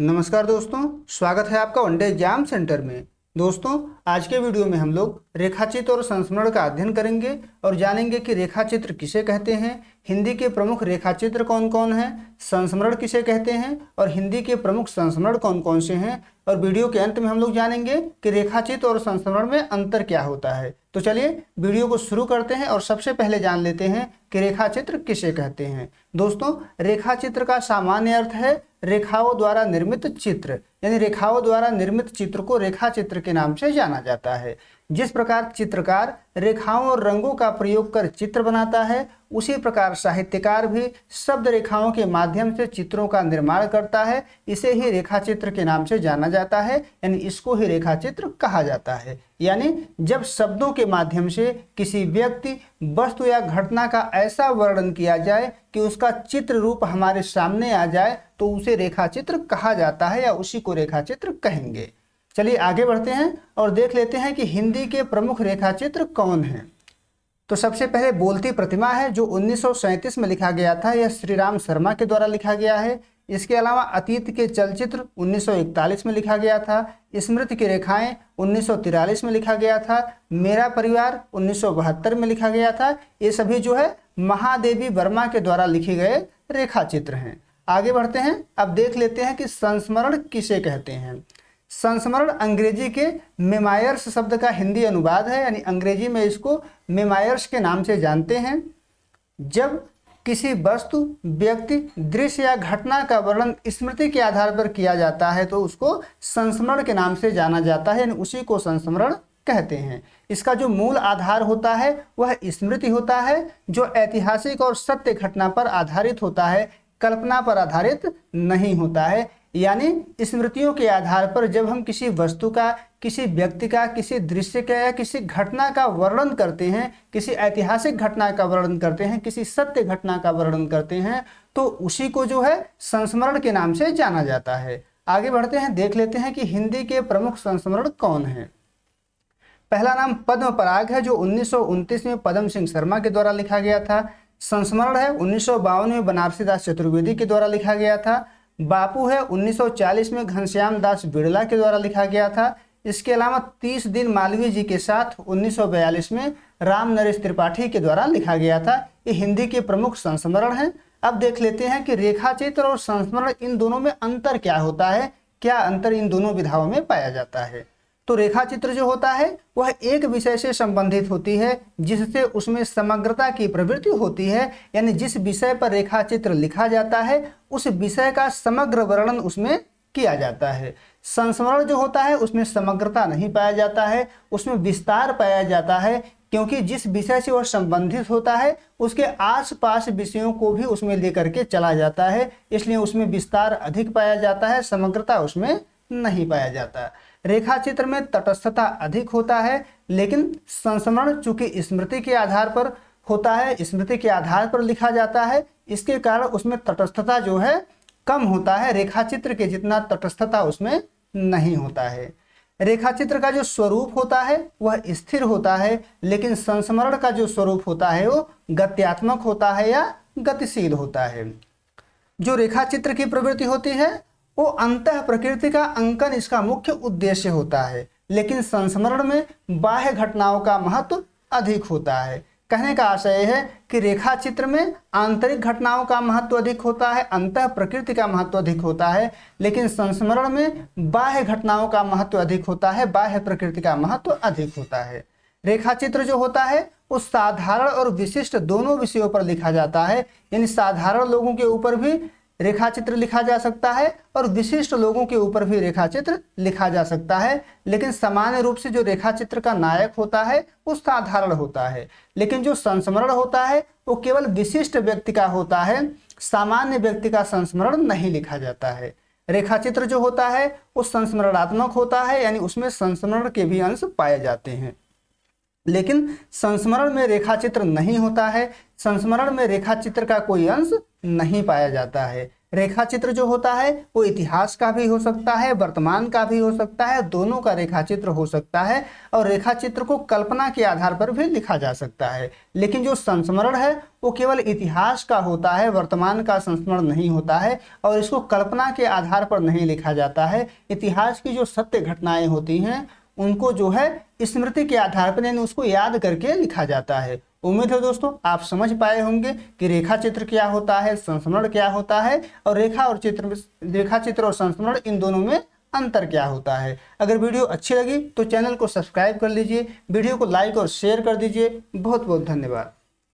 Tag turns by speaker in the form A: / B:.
A: नमस्कार दोस्तों, स्वागत है आपका वनडे एग्जाम सेंटर में। दोस्तों, आज के वीडियो में हम लोग रेखाचित्र और संस्मरण का अध्ययन करेंगे और जानेंगे कि रेखाचित्र किसे कहते हैं, हिंदी के प्रमुख रेखाचित्र कौन कौन हैं, संस्मरण किसे कहते हैं और हिंदी के प्रमुख संस्मरण कौन कौन से हैं। और वीडियो के अंत में हम लोग जानेंगे कि रेखाचित्र और संस्मरण में अंतर क्या होता है। तो चलिए वीडियो को शुरू करते हैं और सबसे पहले जान लेते हैं कि रेखाचित्र किसे कहते हैं। दोस्तों, रेखाचित्र का सामान्य अर्थ है रेखाओं द्वारा निर्मित चित्र, यानी रेखाओं द्वारा निर्मित चित्र को रेखाचित्र के नाम से जाना जाता है। जिस प्रकार चित्रकार रेखाओं और रंगों का प्रयोग कर चित्र बनाता है, उसी प्रकार साहित्यकार भी शब्द रेखाओं के माध्यम से चित्रों का निर्माण करता है। इसे ही रेखाचित्र के नाम से जाना जाता है, यानी इसको ही रेखाचित्र कहा जाता है। यानी जब शब्दों के माध्यम से किसी व्यक्ति, वस्तु या घटना का ऐसा वर्णन किया जाए कि उसका चित्र रूप हमारे सामने आ जाए, तो उसे रेखाचित्र कहा जाता है या उसी को रेखाचित्र कहेंगे। चलिए आगे बढ़ते हैं और देख लेते हैं कि हिंदी के प्रमुख रेखाचित्र कौन हैं। तो सबसे पहले बोलती प्रतिमा है, जो 1937 में लिखा गया था। यह श्री राम शर्मा के द्वारा लिखा गया है। इसके अलावा अतीत के चलचित्र 1941 में लिखा गया था। स्मृति की रेखाएं 1943 में लिखा गया था। मेरा परिवार 1972 में लिखा गया था। ये सभी जो है महादेवी वर्मा के द्वारा लिखे गए रेखाचित्र हैं। आगे बढ़ते हैं, अब देख लेते हैं कि संस्मरण किसे कहते हैं। संस्मरण अंग्रेजी के मेमायर्स शब्द का हिंदी अनुवाद है, यानी अंग्रेजी में इसको मेमायर्स के नाम से जानते हैं। जब किसी वस्तु, व्यक्ति, दृश्य या घटना का वर्णन स्मृति के आधार पर किया जाता है तो उसको संस्मरण के नाम से जाना जाता है, यानी उसी को संस्मरण कहते हैं। इसका जो मूल आधार होता है वह स्मृति होता है, जो ऐतिहासिक और सत्य घटना पर आधारित होता है, कल्पना पर आधारित नहीं होता है। यानी स्मृतियों के आधार पर जब हम किसी वस्तु का, किसी व्यक्ति का, किसी दृश्य का या किसी घटना का वर्णन करते हैं, किसी ऐतिहासिक घटना का वर्णन करते हैं, किसी सत्य घटना का वर्णन करते हैं, तो उसी को जो है संस्मरण के नाम से जाना जाता है। आगे बढ़ते हैं, देख लेते हैं कि हिंदी के प्रमुख संस्मरण कौन हैं। पहला नाम पद्म पराग है, जो 1929 में पद्म सिंह शर्मा के द्वारा लिखा गया था। संस्मरण है 1952 में बनारसी दास चतुर्वेदी के द्वारा लिखा गया था। बापू है 1940 में घनश्याम दास बिड़ला के द्वारा लिखा गया था। इसके अलावा 30 दिन मालवीय जी के साथ 1942 में राम नरेश त्रिपाठी के द्वारा लिखा गया था। ये हिंदी के प्रमुख संस्मरण हैं। अब देख लेते हैं कि रेखाचित्र और संस्मरण, इन दोनों में अंतर क्या होता है, क्या अंतर इन दोनों विधाओं में पाया जाता है। तो रेखाचित्र जो होता है वह एक विषय से संबंधित होती है, जिससे उसमें समग्रता की प्रवृत्ति होती है, यानी जिस विषय पर रेखाचित्र लिखा जाता है उस विषय का समग्र वर्णन उसमें किया जाता है। संस्मरण जो होता है उसमें समग्रता नहीं पाया जाता है, उसमें विस्तार पाया जाता है, क्योंकि जिस विषय से वह संबंधित होता है उसके आसपास विषयों को भी उसमें लेकर के चला जाता है, इसलिए उसमें विस्तार अधिक पाया जाता है, समग्रता उसमें नहीं पाया जाता। रेखाचित्र में तटस्थता अधिक होता है, लेकिन संस्मरण चूंकि स्मृति के आधार पर होता है, स्मृति के आधार पर लिखा जाता है, इसके कारण उसमें तटस्थता जो है कम होता है। रेखाचित्र के जितना तटस्थता उसमें नहीं होता है। रेखाचित्र का जो स्वरूप होता है वह स्थिर होता है, लेकिन संस्मरण का जो स्वरूप होता है वो गत्यात्मक होता है या गतिशील होता है। जो रेखाचित्र की प्रवृत्ति होती है वो अंतः प्रकृति का अंकन इसका मुख्य उद्देश्य होता है, लेकिन संस्मरण में बाह्य घटनाओं का महत्व अधिक होता है। कहने का आशय है कि रेखाचित्र में आंतरिक घटनाओं का महत्व अधिक होता है, अंतः प्रकृति का महत्व अधिक होता है, लेकिन संस्मरण में बाह्य घटनाओं का महत्व अधिक होता है, बाह्य प्रकृति का महत्व अधिक होता है। रेखाचित्र जो होता है वो साधारण और विशिष्ट दोनों विषयों पर लिखा जाता है, यानी साधारण लोगों के ऊपर भी रेखाचित्र लिखा जा सकता है और विशिष्ट लोगों के ऊपर भी रेखाचित्र लिखा जा सकता है। लेकिन सामान्य रूप से जो रेखाचित्र का नायक होता है वो साधारण होता है, लेकिन जो संस्मरण होता है वो केवल विशिष्ट व्यक्ति का होता है, सामान्य व्यक्ति का संस्मरण नहीं लिखा जाता है। रेखाचित्र जो होता है वो संस्मरणात्मक होता है, यानी उसमें संस्मरण के भी अंश पाए जाते हैं, लेकिन संस्मरण में रेखाचित्र नहीं होता है। संस्मरण में रेखाचित्र का कोई अंश नहीं पाया जाता है। रेखा चित्र जो होता है वो इतिहास का भी हो सकता है, वर्तमान का भी हो सकता है, दोनों का रेखा चित्र हो सकता है। और रेखा चित्र को कल्पना के आधार पर भी लिखा जा सकता है। लेकिन जो संस्मरण है वो केवल इतिहास का होता है, वर्तमान का संस्मरण नहीं होता है और इसको कल्पना के आधार पर नहीं लिखा जाता है। इतिहास की जो सत्य घटनाएं होती हैं उनको जो है स्मृति के आधार पर, यानी उसको याद करके लिखा जाता है। उम्मीद है दोस्तों आप समझ पाए होंगे कि रेखा चित्र क्या होता है, संस्मरण क्या होता है और रेखा चित्र और संस्मरण इन दोनों में अंतर क्या होता है। अगर वीडियो अच्छी लगी तो चैनल को सब्सक्राइब कर लीजिए, वीडियो को लाइक और शेयर कर दीजिए। बहुत बहुत धन्यवाद।